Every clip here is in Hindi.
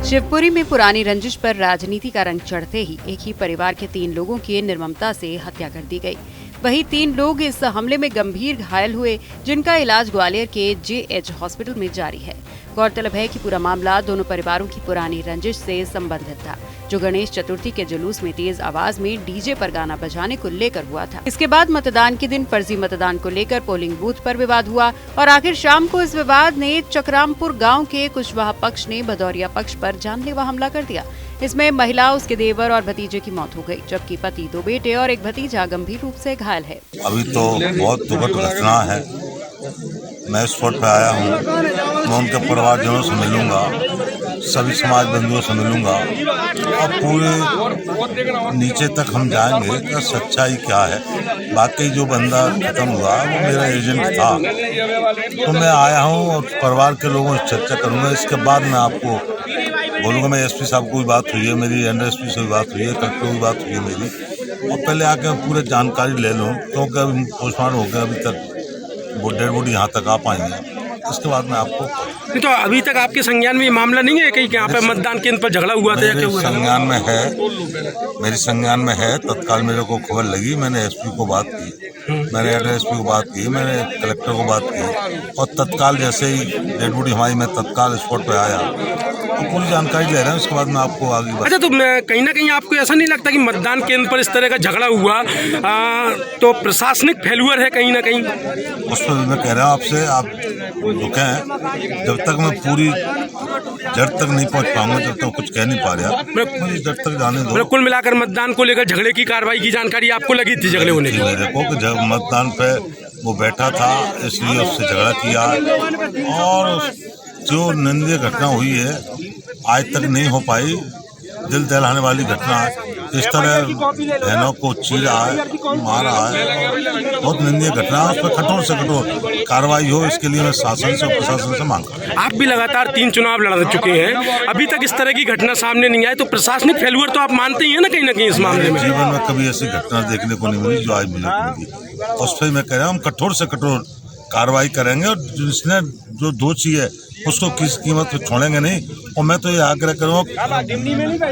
शिवपुरी में पुरानी रंजिश पर राजनीति का रंग चढ़ते ही एक ही परिवार के 3 लोगों की निर्ममता से हत्या कर दी गई। वहीं 3 लोग इस हमले में गंभीर घायल हुए, जिनका इलाज ग्वालियर के JH हॉस्पिटल में जारी है। गौरतलब है कि पूरा मामला दोनों परिवारों की पुरानी रंजिश से संबंधित था, जो गणेश चतुर्थी के जुलूस में तेज आवाज में डीजे पर गाना बजाने को लेकर हुआ था। इसके बाद मतदान के दिन फर्जी मतदान को लेकर पोलिंग बूथ पर विवाद हुआ और आखिर शाम को इस विवाद ने चकरामपुर गांव के कुशवाहा पक्ष ने भदौरिया पक्ष पर जानलेवा हमला कर दिया। इसमें महिला, उसके देवर और भतीजे की मौत हो गई, जबकि पति, 2 बेटे और एक भतीजा गंभीर रूप से घायल है। अभी तो बहुत दुखद घटना है। मैं स्पॉट पे आया हूँ। मैं उनके परिवारजनों से मिलूंगा, सभी समाज बंधुओं से मिलूंगा और पूरे नीचे तक हम जाएंगे कि सच्चाई क्या है। बाकी जो बंदा खत्म हुआ वो मेरा एजेंट था, तो मैं आया हूँ और परिवार के लोगों से चर्चा करूंगा। इसके बाद मैं आपको बोलूँगा। मैं SP साहब को भी बात हुई है मेरी, अंडर SP से भी बात हुई है, कलेक्टर को भी बात हुई है मेरी, और पहले आके पूरे जानकारी ले लूँ, क्योंकि अभी पोस्टमार्टम हो गया, अभी तक वो डेड बॉडी यहाँ तक आ पाएंगे। इसके बाद मैं आपको तो अभी तक आपके संज्ञान में ये मामला नहीं है कि यहाँ पे मतदान केंद्र पर झगड़ा हुआ था या क्या हुआ? संज्ञान में है, मेरी संज्ञान में है। तत्काल मेरे को खबर लगी, मैंने SP को बात की, मैंने अंडर SP को बात की, मैंने कलेक्टर को बात की, और तत्काल जैसे ही डेड बॉडी हमारी, मैं तत्काल स्पॉट पे आया और पूरी जानकारी ले रहे हैं। उसके बाद मैं आपको आगे अच्छा, तो कहीं ना कहीं आपको ऐसा नहीं लगता कि मतदान केंद्र पर इस तरह का झगड़ा हुआ तो प्रशासनिक फेल्यूर है कहीं ना कहीं? उस पर मैं कह रहा हूँ आपसे, आप रुके, जब तक मैं पूरी जड़ तक नहीं पहुंच पाऊंगा, जब तक कुछ कह नहीं पा रहा, मुझे जड़ तक जाने दो। कुल मिलाकर मतदान को लेकर झगड़े की कार्रवाई की जानकारी आपको लगी थी झगड़े होने की? देखो कि जब मतदान पे वो बैठा था, इसलिए उससे झगड़ा किया, और जो निंदनीय घटना हुई है आज तक नहीं हो पाई, दिल दहलाने वाली घटना है। इस तरह बहनों को चीरा है, मारा है, बहुत निंदनीय घटना है। उस पर कठोर से कठोर कार्रवाई हो, इसके लिए मैं शासन से और प्रशासन से मांग रहा हूँ। आप भी लगातार 3 चुनाव लड़ चुके हैं, अभी तक इस तरह की घटना सामने नहीं आई, तो प्रशासनिक फेल्यूर तो आप मानते ही हैं ना कहीं ना कहीं इस मामले में? जीवन में कभी ऐसी घटना देखने को नहीं मिली जो आज मिली। उस पर मैं कह रहा हूँ हम कठोर से कठोर कार्रवाई करेंगे, और जिसने जो दोषी है उसको किस कीमत पे छोड़ेंगे नहीं। और मैं तो ये आग्रह करूँगा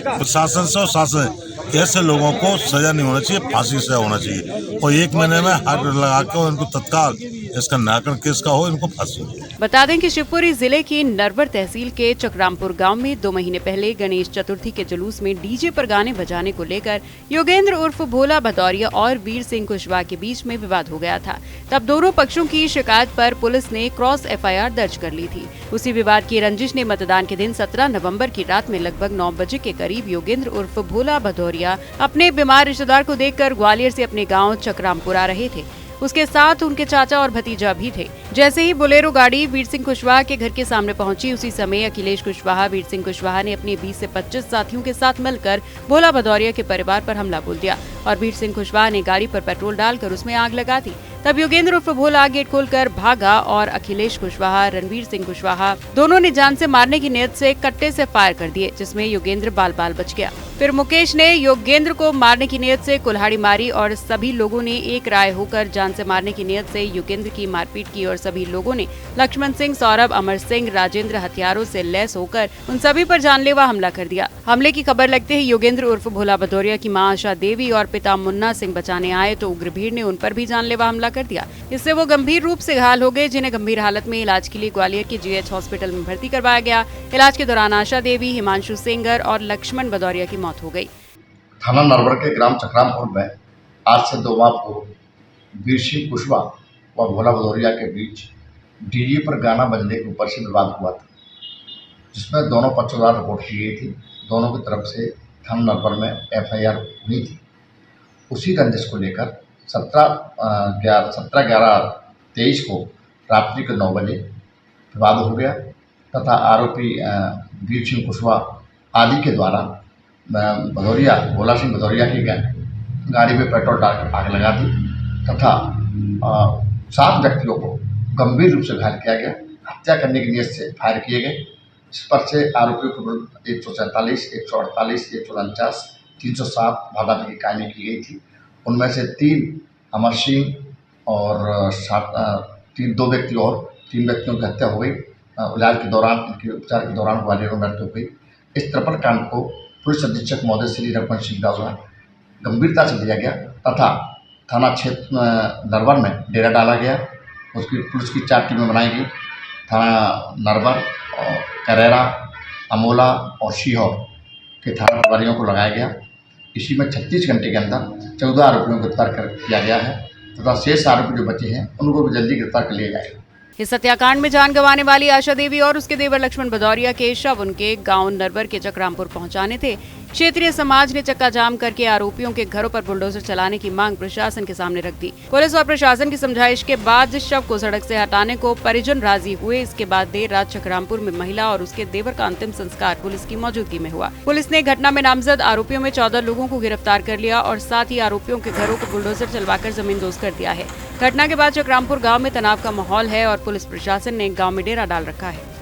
प्रशासन से और शासन, ऐसे लोगों को सजा नहीं होना चाहिए, फांसी सजा होना चाहिए, और 1 महीने में हाथ लगा के इनको तत्काल इसका नाकरण केस का हो, इनको फांसी। बता दें कि शिवपुरी जिले की नरवर तहसील के चकरामपुर गांव में 2 महीने पहले गणेश चतुर्थी के जुलूस में डीजे पर गाने बजाने को लेकर योगेंद्र उर्फ भोला भदौरिया और वीर सिंह कुशवाहा के बीच में विवाद हो गया था। तब दोनों पक्षों की शिकायत पर पुलिस ने क्रॉस FIR दर्ज कर ली थी। उसी विवाद की रंजिश ने मतदान के दिन 17 नवंबर की रात में लगभग 9 बजे के करीब योगेंद्र उर्फ भोला भदौरिया अपने बीमार रिश्तेदार को देखकर ग्वालियर से अपने गाँव चकरामपुर आ रहे थे। उसके साथ उनके चाचा और भतीजा भी थे। जैसे ही बोलेरो गाड़ी वीर सिंह कुशवाहा के घर के सामने पहुंची, उसी समय अखिलेश कुशवाहा, वीर सिंह कुशवाहा ने अपने 20 से 25 साथियों के साथ मिलकर भोला भदौरिया के परिवार पर हमला बोल दिया और वीर सिंह कुशवाहा ने गाड़ी पर पेट्रोल डालकर उसमें आग लगा दी। तब योगेंद्र उर्फ भोला गेट खोलकर भागा और अखिलेश कुशवाहा, रणवीर सिंह कुशवाहा दोनों ने जान से मारने की नीयत से कट्टे से फायर कर दिए, जिसमें योगेंद्र बाल बाल बच गया। फिर मुकेश ने योगेंद्र को मारने की नीयत से कुल्हाड़ी मारी और सभी लोगों ने एक राय होकर जान से मारने की नीयत से योगेंद्र की मारपीट की और सभी लोगों ने लक्ष्मण सिंह, सौरभ, अमर सिंह, राजेंद्र हथियारों से लैस होकर उन सभी पर जानलेवा हमला कर दिया। हमले की खबर लगते ही योगेंद्र उर्फ भोला भदौरिया की मां आशा देवी और पिता मुन्ना सिंह बचाने आए तो उग्र भीड़ ने उन पर भी जानलेवा हमला कर दिया। इससे वो गंभीर रूप से घायल हो गए, जिन्हें गंभीर हालत में इलाज के लिए ग्वालियर के JH हॉस्पिटल में भर्ती करवाया गया। इलाज के दौरान आशा देवी, हिमांशु सेंगर और लक्ष्मण भदौरिया की मौत हो गई। थाना नरवर के ग्राम चकरामपुर में आज से 2 माह पूर्व वीर सिंह कुशवाहा व भोला भदौरिया के बीच डीजे पर गाना बजने के ऊपर से विवाद हुआ था, जिसमें दोनों पक्षों द्वारा रिपोर्ट की गई थी। दोनों की तरफ से थाना नरवर में FIR हुई थी। उसी रंजिश को लेकर 17/11/23 को रात्रि के 9 बजे विवाद हो गया तथा आरोपी वीर सिंह कुशवाहा आदि के द्वारा भोला सिंह भदौरिया की गाड़ी में पेट्रोल डालकर आग लगा दी तथा 7 व्यक्तियों को गंभीर रूप से घायल किया गया। हत्या करने की नीयत से फायर किए गए। इस पर से आरोपियों को 147, 148, 149, 307 भागांतर की कार्रवाई की गई थी। उनमें से 3 अमर सिंह और 2 व्यक्ति और 3 व्यक्तियों की हत्या हो गई। इलाज के दौरान, इनके उपचार के दौरान ग्वालियर में मृत्यु हो गई। इस ट्रिपल कांड को पुलिस अधीक्षक महोदय श्री रघुवंश सिंह द्वारा गंभीरता से लिया गया तथा थाना क्षेत्र नरवर में डेरा डाला गया। उसकी पुलिस की 4 टीमें बनाई गई। थाना नरवर और करेरा, अमोला और सीहोर के थाना प्रभारियों को लगाया गया। इसी में 36 घंटे के अंदर 14 आरोपियों को गिरफ्तार कर किया गया है तथा शेष आरोपी जो बचे हैं उनको भी जल्दी गिरफ्तार कर लिया जाएगा। इस हत्याकांड में जान गंवाने वाली आशा देवी और उसके देवर लक्ष्मण भदौरिया के शव उनके गांव नरवर के चक्रामपुर पहुंचाने थे। क्षेत्रीय समाज ने चक्का जाम करके आरोपियों के घरों पर बुलडोजर चलाने की मांग प्रशासन के सामने रख दी। पुलिस और प्रशासन की समझाइश के बाद जिस शव को सड़क से हटाने को परिजन राजी हुए, इसके बाद देर रात चक्रामपुर में महिला और उसके देवर का अंतिम संस्कार पुलिस की मौजूदगी में हुआ। पुलिस ने घटना में नामजद आरोपियों में 14 लोगों को गिरफ्तार कर लिया और साथ ही आरोपियों के घरों को बुलडोजर चलवाकर जमींदोज कर दिया है। घटना के बाद चक्रामपुर गाँव में तनाव का माहौल है और पुलिस प्रशासन ने गाँव में डेरा डाल रखा है।